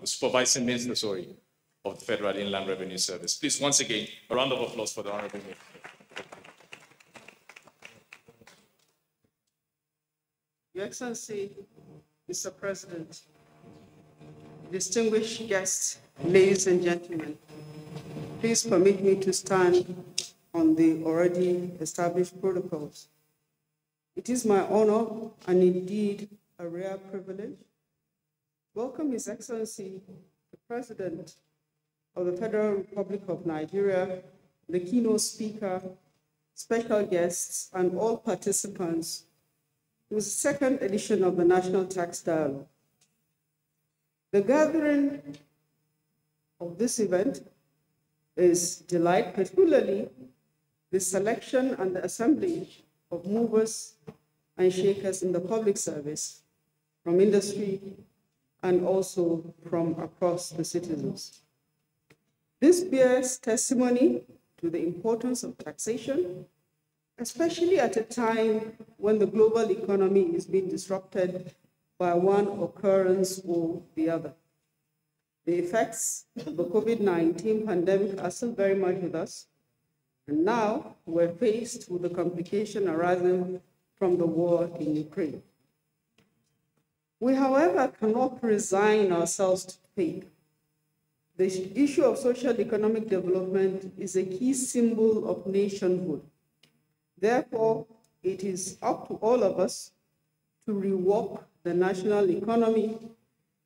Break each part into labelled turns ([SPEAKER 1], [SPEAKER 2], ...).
[SPEAKER 1] the supervising minister, of the Federal Inland Revenue Service. Please, once again, a round of applause for the Honorable Minister.
[SPEAKER 2] Your Excellency, Mr. President, distinguished guests, ladies and gentlemen, please permit me to stand on the already established protocols. It is my honor and indeed a rare privilege. Welcome His Excellency, the President of the Federal Republic of Nigeria, the keynote speaker, special guests, and all participants to the second edition of the National Tax Dialogue. The gathering of this event is delight, particularly the selection and the assembly of movers and shakers in the public service from industry and also from across the citizens. This bears testimony to the importance of taxation, especially at a time when the global economy is being disrupted by one occurrence or the other. The effects of the COVID-19 pandemic are still very much with us, and now we're faced with the complication arising from the war in Ukraine. We, however, cannot resign ourselves to fate. The issue of social economic development is a key symbol of nationhood. Therefore, it is up to all of us to rework the national economy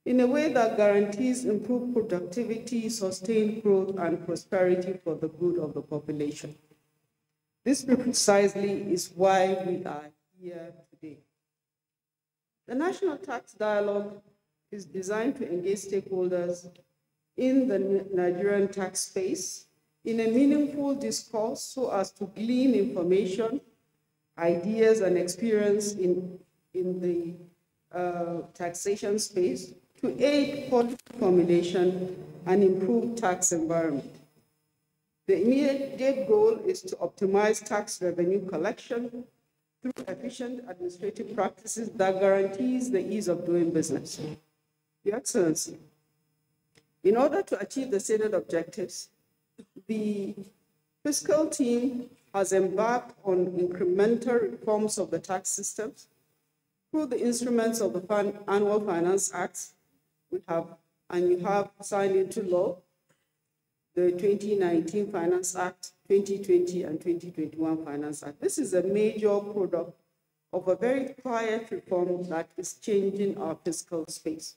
[SPEAKER 2] in a way that guarantees improved productivity, sustained growth, and prosperity for the good of the population. This precisely is why we are here today. The National Tax Dialogue is designed to engage stakeholders in the Nigerian tax space in a meaningful discourse so as to glean information, ideas, and experience in the taxation space to aid policy formulation and improve tax environment. The immediate goal is to optimize tax revenue collection through efficient administrative practices that guarantees the ease of doing business. Your Excellency, in order to achieve the stated objectives, the fiscal team has embarked on incremental reforms of the tax systems through the instruments of the Annual Finance Act. You have signed into law the 2019 Finance Act, 2020 and 2021 Finance Act. This is a major product of a very quiet reform that is changing our fiscal space.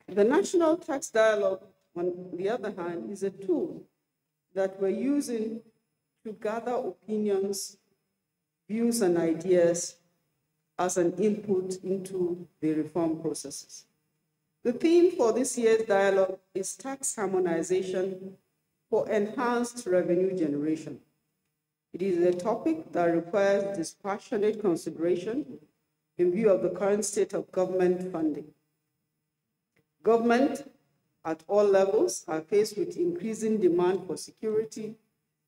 [SPEAKER 2] The National Tax Dialogue, on the other hand, is a tool that we're using to gather opinions, views, and ideas as an input into the reform processes. The theme for this year's dialogue is tax harmonization for enhanced revenue generation. It is a topic that requires dispassionate consideration in view of the current state of government funding. Government at all levels are faced with increasing demand for security,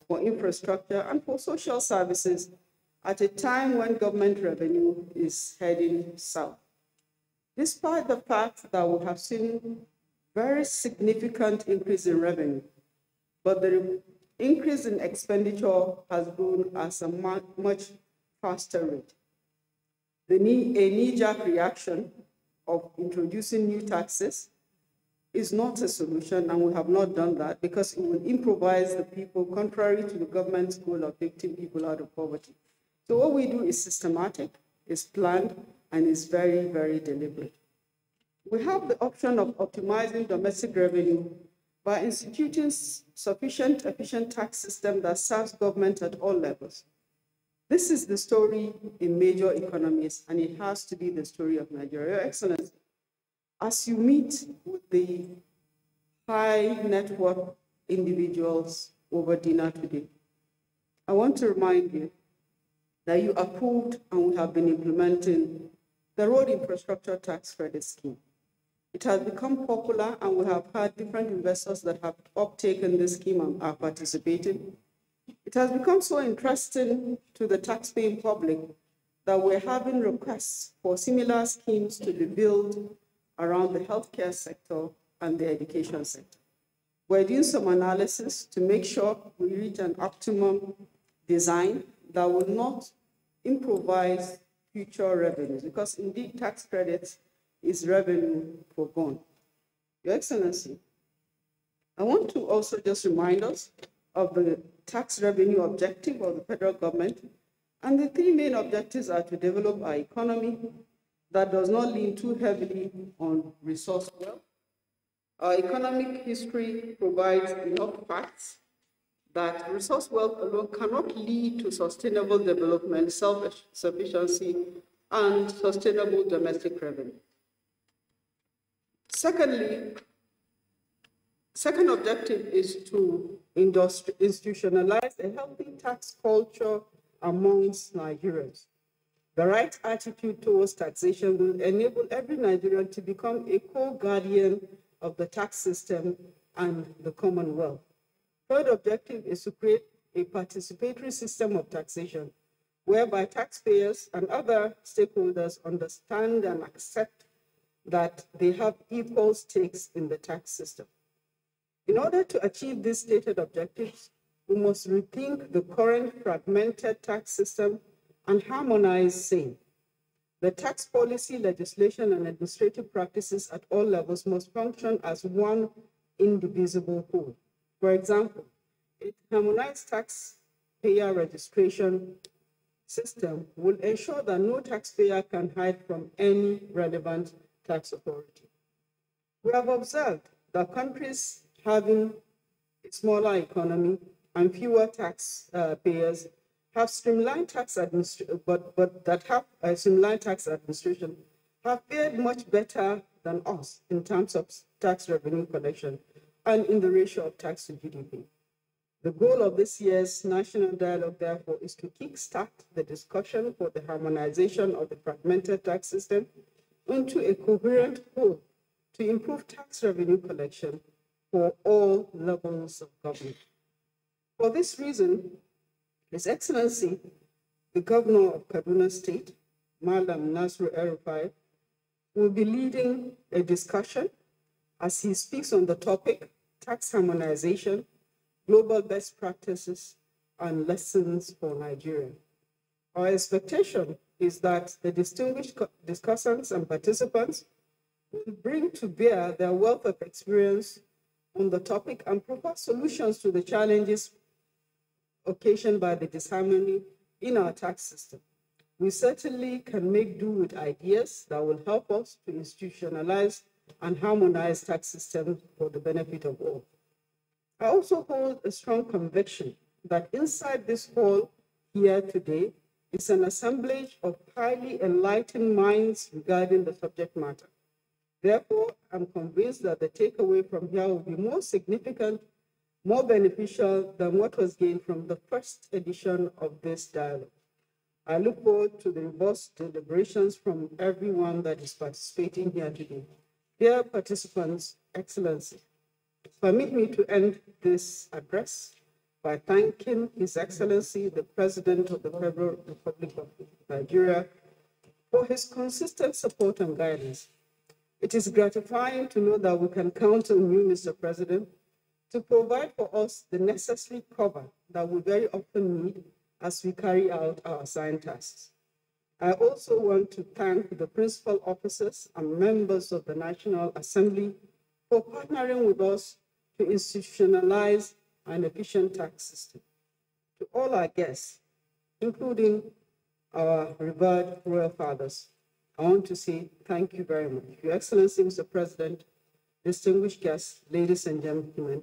[SPEAKER 2] for infrastructure, and for social services at a time when government revenue is heading south. Despite the fact that we have seen very significant increase in revenue, but the increase in expenditure has grown at a much faster rate. A knee-jerk reaction of introducing new taxes is not a solution, and we have not done that because it will improvise the people contrary to the government's goal of lifting people out of poverty. So what we do is systematic, is planned, and is very, very deliberate. We have the option of optimizing domestic revenue by instituting sufficient, efficient tax system that serves government at all levels. This is the story in major economies, and it has to be the story of Nigeria. Your Excellency, as you meet with the high net worth individuals over dinner today, I want to remind you that you approved and we have been implementing the Road Infrastructure Tax Credit Scheme. It has become popular, and we have had different investors that have uptaken this scheme and are participating. It has become so interesting to the taxpaying public that we're having requests for similar schemes to be built around the healthcare sector and the education sector. We're doing some analysis to make sure we reach an optimum design that will not improvise future revenues, because indeed tax credits is revenue forgone. Your Excellency, I want to also just remind us of the tax revenue objective of the federal government, and the three main objectives are to develop our economy that does not lean too heavily on resource wealth. Our economic history provides enough facts that resource wealth alone cannot lead to sustainable development, self-sufficiency, and sustainable domestic revenue. Second objective is to institutionalize a healthy tax culture amongst Nigerians. The right attitude towards taxation will enable every Nigerian to become a co-guardian of the tax system and the Commonwealth. Third objective is to create a participatory system of taxation, whereby taxpayers and other stakeholders understand and accept that they have equal stakes in the tax system. In order to achieve these stated objectives, we must rethink the current fragmented tax system and harmonize same. The tax policy, legislation, and administrative practices at all levels must function as one indivisible whole. For example, a harmonized taxpayer registration system will ensure that no taxpayer can hide from any relevant tax authority. We have observed that countries having a smaller economy and fewer tax payers have streamlined tax administration, but that have a streamlined tax administration have fared much better than us in terms of tax revenue collection and in the ratio of tax to GDP. The goal of this year's national dialogue, therefore, is to kickstart the discussion for the harmonization of the fragmented tax system into a coherent whole to improve tax revenue collection for all levels of government. For this reason, His Excellency, the Governor of Kaduna State, Malam Nasru El-Rufai, will be leading a discussion as he speaks on the topic, tax harmonization, global best practices, and lessons for Nigeria. Our expectation is that the distinguished discussants and participants will bring to bear their wealth of experience on the topic and provide solutions to the challenges occasioned by the disharmony in our tax system. We certainly can make do with ideas that will help us to institutionalize and harmonize tax systems for the benefit of all. I also hold a strong conviction that inside this hall here today is an assemblage of highly enlightened minds regarding the subject matter. Therefore, I'm convinced that the takeaway from here will be more significant, more beneficial than what was gained from the first edition of this dialogue. I look forward to the robust deliberations from everyone that is participating here today. Dear participants, Excellency, permit me to end this address by thanking His Excellency, the President of the Federal Republic of Nigeria, for his consistent support and guidance. It is gratifying to know that we can count on you, Mr. President, to provide for us the necessary cover that we very often need as we carry out our assigned tasks. I also want to thank the principal officers and members of the National Assembly for partnering with us to institutionalize an efficient tax system. To all our guests, including our revered royal fathers, I want to say thank you very much. Your Excellency, Mr. President, distinguished guests, ladies and gentlemen,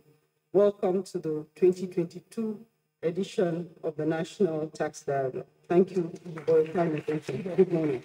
[SPEAKER 2] welcome to the 2022 edition of the National Tax Dialogue. Thank you for your time and attention. Good morning.